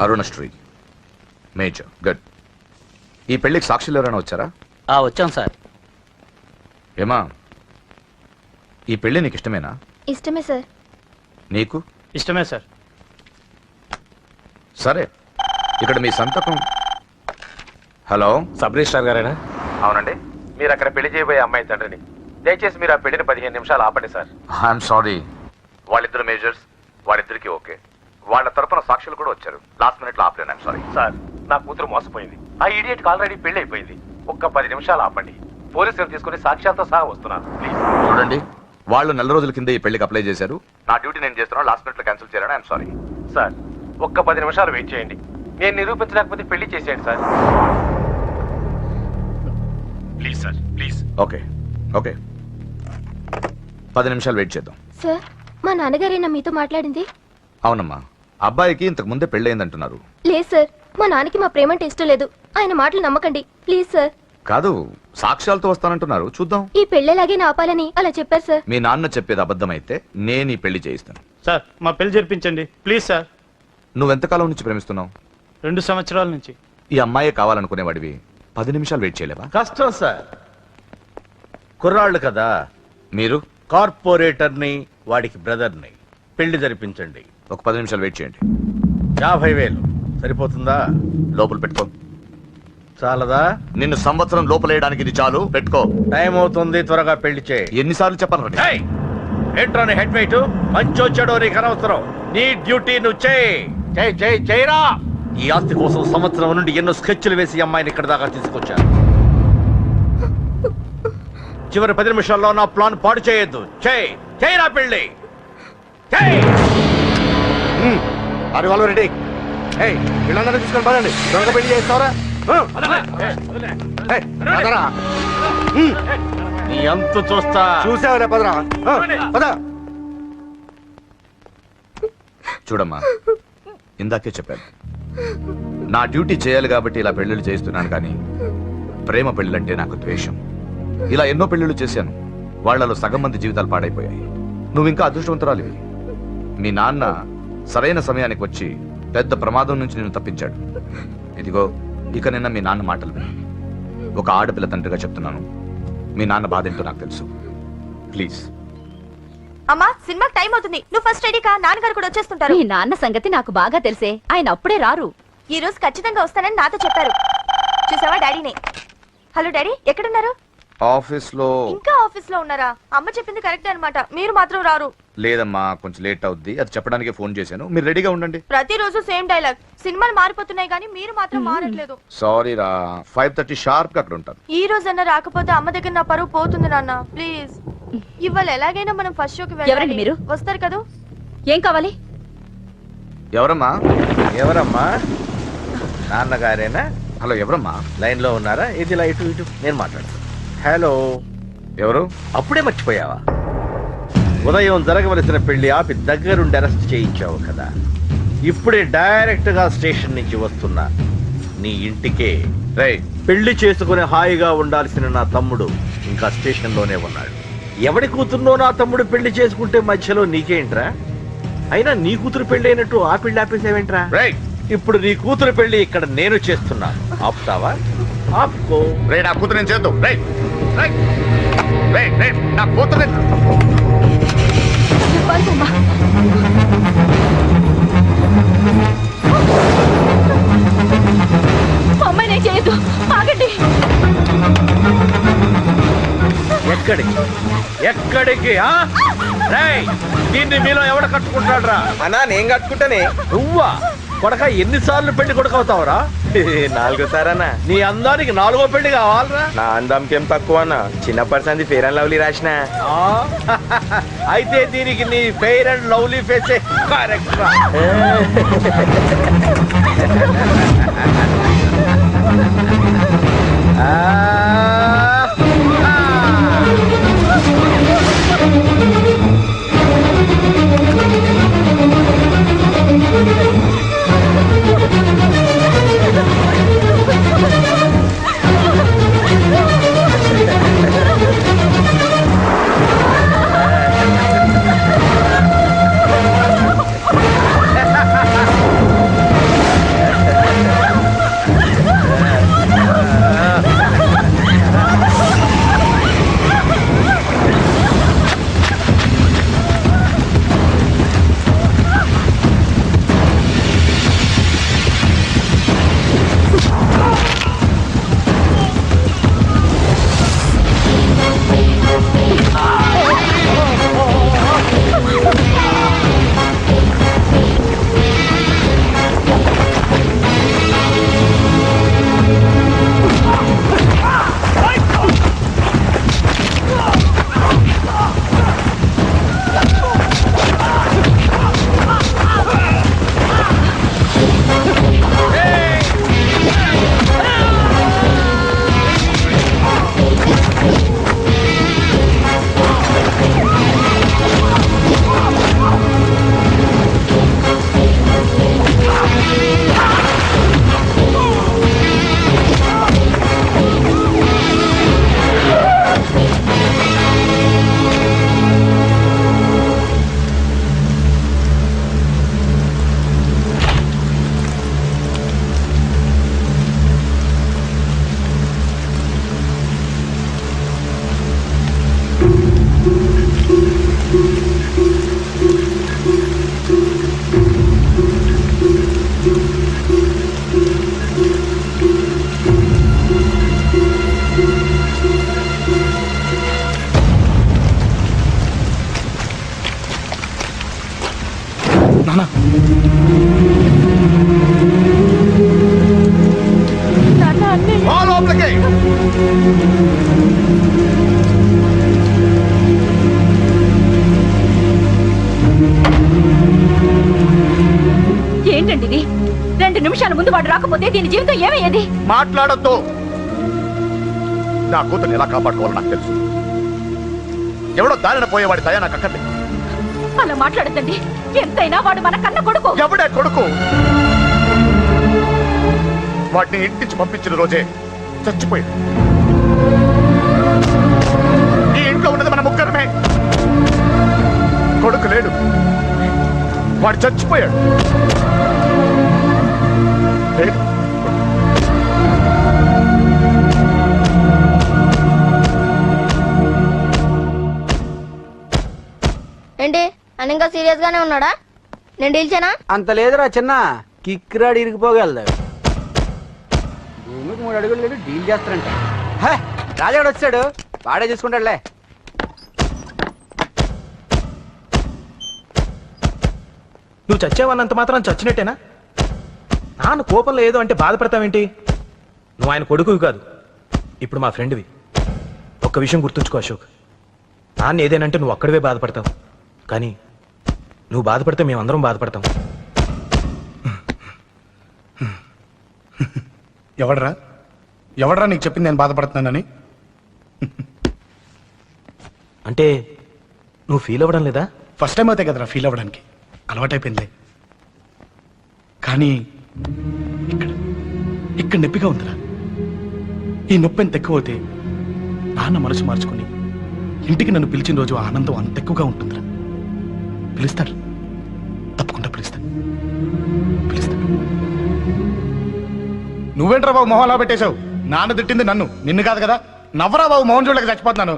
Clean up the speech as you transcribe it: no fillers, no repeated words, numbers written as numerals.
Arunasri major good. ఈ పెళ్లికి సాక్షులు ఎవరైనా వచ్చారా? వచ్చాం సార్. ఏమా ఈ పెళ్లి నీకు ఇష్టమేనా? ఇష్టమే సార్. నీకు? ఇష్టమే సార్. సరే, ఇక్కడ మీ సంతకం. హలో, సబ్ రిజిస్ట్రార్ గారేనా? అవునండి. మీరు అక్కడ పెళ్లి చేయబోయే అమ్మాయి తండ్రిని. దయచేసి మీరు ఆ పెళ్లిని 15 నిమిషాలు ఆపండి సార్. I'm sorry. వాళ్ళిద్దరు మేజర్స్, వాళ్ళిద్దరికి ఓకే. వాళ్ళ తరపున సాక్షులు కూడా వచ్చారు. లాస్ట్ మినిట్ లో ఆపలేను. ఐఎమ్ సారీ సార్, నా కూతురు మోసపోయింది. ఆ ఇడియట్కి ఆల్రెడీ పెళ్లి అయిపోయింది. ఒక్క 10 నిమిషాలు ఆపండి. పోలీసులు తీసుకుని సాక్ష్యాలతో సహా వస్తున్నాను. ప్లీజ్ చూడండి, వాళ్ళు 4 రోజుల కింద ఈ పెళ్లికి అప్లై చేశారు. నా డ్యూటీ నేను చేస్తున్నాను. లాస్ట్ మినిట్ లో క్యాన్సిల్ చేయాలని ఐఎమ్ సారీ. సార్, ఒక్క 10 నిమిషాలు వెయిట్ చేయండి. నేను నిరూపించలేకపోతే పెళ్లి చేసేయండి sir. Please sir, please. Okay okay, 10 నిమిషాలు వెయిట్ చేద్దాం. సార్, మా నాన్నగారేనా మీతో మాట్లాడింది? అవునమ్మా, అబ్బాయికి ఇంతకు ముందే పెళ్ళయిందంటున్నారు. లేదు సార్, మా నాన్నకి మా ప్రేమంటే ఇష్టం లేదు. ఆయన మాటలు నమ్మకండి ప్లీజ్ సార్. కాదు, సాక్ష్యాలతో వస్తానంటున్నారు. చూద్దాం. ఈ పెళ్ళేలాగే ఆపాలని అలా చెప్పారు సార్. మీ నాన్న చెప్పేది అబద్ధమైతే నేను ఈ పెళ్లి చేయిస్తాను. సార్, మా పెళ్లి జరిపించండి ప్లీజ్ సార్. నువ్వెంతకాలం నుంచి ప్రేమిస్తున్నావు? 2 సంవత్సరాల నుంచి. ఈ అమ్మాయే కావాలనుకునేవాడివి 10 నిమిషాలు వెయిట్ చేయలేవా? కష్టం సార్. కుర్రాళ్ళు కదా. మీరు కార్పొరేటర్ని, వాడికి బ్రదర్ని. పెళ్లి జరిపించండి. ఒక 10 నిమిషాలు వెయిట్ చేయండి. 50,000 సరిపోతుందా? లోపల పెట్టుకో. చాలదా? నిన్ను సంవత్సరం లోపలేయడానికి ఇది చాలు. పెట్టుకో. టైం అవుతుంది, త్వరగా పెళ్లి చేయి. ఎన్నిసార్లు చెప్పాలి? ఏయ్! ఏంట్రా నీ హెడ్ వెయిట్? మంచొచ్చాడో నీకు అనవసరం. నీ డ్యూటీ నువ్వు చేయరా. ఈ ఆస్తి కోసం సంవత్సరం నుండి ఎన్నో స్కెచ్లు వేసి అమ్మాయిని ఇక్కడ దాకా తీసుకొచ్చాను. చివరి 10 నిమిషాల్లో నా ప్లాన్ పాడు చేయొద్దు. చేయరా పెళ్లి. అది వాళ్ళు రెడీ. వీళ్ళందరూ తీసుకొని పదండి. త్వరగా పెళ్లి చేస్తారా? నీ అంత చూస్తా. చూసావులే, పదరా. పద. చూడమ్మా, ఇందాకే చెప్పాను, నా డ్యూటీ చేయాలి కాబట్టి ఇలా పెళ్లిళ్ళు చేస్తున్నాను. కానీ ప్రేమ పెళ్ళంటే నాకు ద్వేషం. ఇలా ఎన్నో పెళ్లిళ్ళు చేశాను. వాళ్లలో సగం మంది జీవితాలు పాడైపోయాయి. నువ్వు ఇంకా అదృష్టవంతురాలివి. మీ నాన్న సరైన సమయానికి వచ్చి పెద్ద ప్రమాదం నుంచి నిన్ను తప్పించాడు. ఇదిగో, ఇక నిన్న మీ నాన్న మాటలు విని ఒక ఆడపిల్ల తండ్రిగా చెప్తున్నాను. మీ నాన్న బాధ ఏంటో నాకు తెలుసు. ప్లీజ్. అమ్మా, సినిమాకి టైం అవుతుంది. నువ్వు ఫస్ట్ రెడీ కా. నాన్నగారు కూడా వచ్చేస్తుంటారు. మీ నాన్న సంగతి నాకు బాగా తెలిసే. ఆయన అప్పుడే రారు. ఈ రోజు ఖచ్చితంగా వస్తానని నాతో చెప్పారు. చూసావా డాడీని? హలో డాడీ, ఎక్కడున్నారు? ఆఫీస్ లో. ఇంకా ఆఫీస్ లో ఉన్నారా? అమ్మ చెప్పింది కరెక్టే అన్నమాట. మీరు మాత్రం రారు. లేదమ్మా, కొంచెం లేట్ అవుద్ది. అది చెప్పడానికి ఫోన్ చేశాను. మీరు రెడీగా ఉండండి. ప్రతిరోజు సేమ్ డైలాగ్. సినిమాలు మారిపోతున్నాయి కానీ మీరు మాత్రం మారట్లేదు. సారీ రా, 5:30 షార్ప్ గా అక్కడ ఉంటాను. ఈ రోజన్నా రాకపోతే అమ్మ దగ్గర నా పరువు పోతుంది నాన్న. ప్లీజ్, ఇవాళ ఎలాగైనా మనం ఫస్ట్ షోకి ఎవరండి మీరు? వస్తారు కదా? ఏం కావాలి? ఎవరమ్మా? ఎవరమ్మా? నాన్నగారేనా? హలో, ఎవరమ్మా? లైన్ లో ఉన్నారా? ఇది లైట్ ఇటు నేను మాట్లాడతాను. హలో. ఎవరు? అప్పుడే మర్చిపోయావా? ఉదయం జరగవలసిన పెళ్లి ఆపి దగ్గరుండి అరెస్ట్ చేయించావు కదా. ఇప్పుడే డైరెక్ట్ గా స్టేషన్ నుంచి వస్తున్నా. నీ ఇంటికే. రేయ్, పెళ్లి చేసుకుని హాయిగా ఉండాల్సిన నా తమ్ముడు ఇంకా స్టేషన్ లోనే ఉన్నాడు. ఎవడి కూతుర్నో నా తమ్ముడు పెళ్లి చేసుకుంటే మధ్యలో నీకేంట్రా? అయినా నీ కూతురు పెళ్లి అయినట్టు ఆ పెళ్లి ఆపేసావేంట్రా? రేయ్, ఇప్పుడు నీ కూతురు పెళ్లి ఇక్కడ నేను చేస్తున్నాను. ఆపుతావా? ఆపుకో. రేయ్, నా కూతురు నేను చేద్దాం. రేయ్ రేయ్ రేయ్ రేయ్, నా కూతురు అమ్మాయి నేను చేయొద్దు. ఆగండి. ఎక్కడికి? దీన్ని మీలో ఎవడ కట్టుకుంటాడు రా? అన్నా, నేను కట్టుకుంటానే. నువ్వా? కొడక, ఎన్నిసార్లు పెళ్లి కొడుకవుతావురా? 4సారన్నా. నీ అందానికి 4వ పెళ్లి కావాలరా? నా అందంకేం తక్కువ అన్న. చిన్నప్పటి సంది ఫేర్ అండ్ లవ్లీ రాసిన. అయితే దీనికి నీ ఫెయిర్ అండ్ లవ్లీ ఫేసే కరెక్ట్ రా. నిమిషాల ముందు వాడు రాకపోతే దీని జీవితం ఏమయ్యేది? మాట్లాడొద్దు. నా కూతుర్ని ఎలా కాపాడుకోవాలో నాకు తెలుసు. ఎవడో దారిన పోయేవాడి దయ నాకు అక్కర్లేదు. అలా మాట్లాడద్దండి. ఎంతైనా వాడు మన కన్న కొడుకు. ఎవడే కొడుకు? వాటిని ఇంటించి పంపించిన రోజే చచ్చిపోయాడు. ఈ ఇంట్లో ఉన్నది మన ముగ్గురమే. కొడుకు లేడు, వాడు చచ్చిపోయాడు. లేదు. ఏంటి అని ఇంకా సీరియస్ గానే ఉన్నాడా? నేను డీల్ చేయనా? అంత లేదురా చిన్న, కిక్రాడి ఇరిగిపోగలదు. భూమికి 3 అడుగులు లేదు, డీల్ చేస్తారంట. హే, రాజాడు వచ్చాడు, వాడే చూసుకుంటాడులే. నువ్వు చచ్చావన్నంత మాత్రం చచ్చినట్టేనా? నాన్న కోపంలో ఏదో అంటే బాధపడతావేంటి? నువ్వు ఆయన కొడుకువి కాదు, ఇప్పుడు మా ఫ్రెండ్వి. ఒక్క విషయం గుర్తుంచుకో అశోక్, నాన్న ఏదేనంటే నువ్వు అక్కడివే బాధపడతావు, కానీ నువ్వు బాధపడితే మేమందరం బాధపడతాం. ఎవడరా నీకు చెప్పింది నేను బాధపడుతున్నానని? అంటే నువ్వు ఫీల్ అవ్వడం లేదా? ఫస్ట్ టైం అవుతాయి కదరా ఫీల్ అవ్వడానికి, అలవాటైపోయిందిలే. కానీ ఇక్కడ ఇక్కడ నొప్పిగా ఉందిరా. ఈ నొప్పి ఎంత ఎక్కువ అవుతే నాన్న మనసు మార్చుకుని ఇంటికి నన్ను పిలిచిన రోజు ఆనందం అంత ఎక్కువగా ఉంటుందిరా. పిలుస్తాడు, తప్పకుండా పిలుస్తాడు. నువ్వేంట్రా బాబు మొహం అలా పెట్టేశావు? నాన్న తిట్టింది నన్ను, నిన్ను కాదు కదా. నవ్వరా బాబు, మొహం చూడలేక చచ్చిపోతున్నాను.